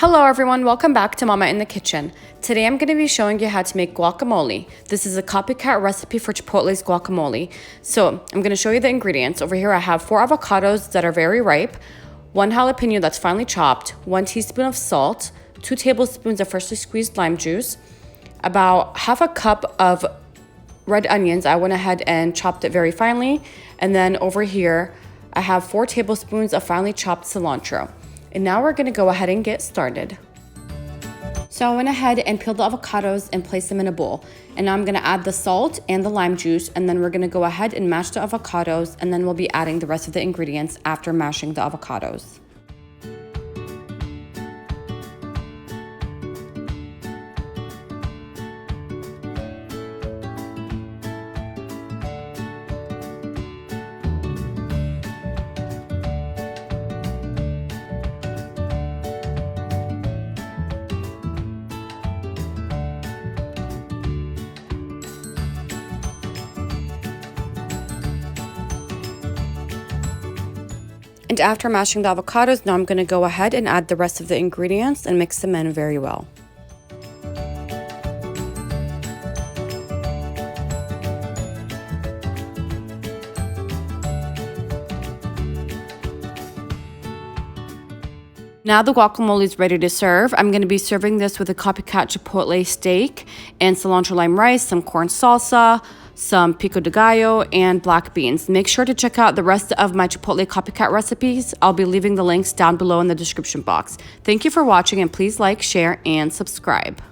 Hello everyone, welcome back to Mama in the Kitchen. Today I'm going to be showing you how to make guacamole. This is a copycat recipe for Chipotle's guacamole. So I'm going to show you the ingredients. Over here I have 4 avocados that are very ripe, 1 jalapeno that's finely chopped, 1 teaspoon of salt, 2 tablespoons of freshly squeezed lime juice, about half a cup of red onions. I went ahead and chopped it very finely. And then over here I have 4 tablespoons of finely chopped cilantro. And now we're gonna go ahead and get started. So I went ahead and peeled the avocados and placed them in a bowl. And now I'm gonna add the salt and the lime juice, and then we're gonna go ahead and mash the avocados, and then we'll be adding the rest of the ingredients after mashing the avocados. And after mashing the avocados, now I'm going to go ahead and add the rest of the ingredients and mix them in very well. Now the guacamole is ready to serve. I'm going to be serving this with a copycat chipotle steak and cilantro lime rice, some corn salsa, some pico de gallo, and black beans. Make sure to check out the rest of my Chipotle copycat recipes. I'll be leaving the links down below in the description box. Thank you for watching, and please like, share, and subscribe.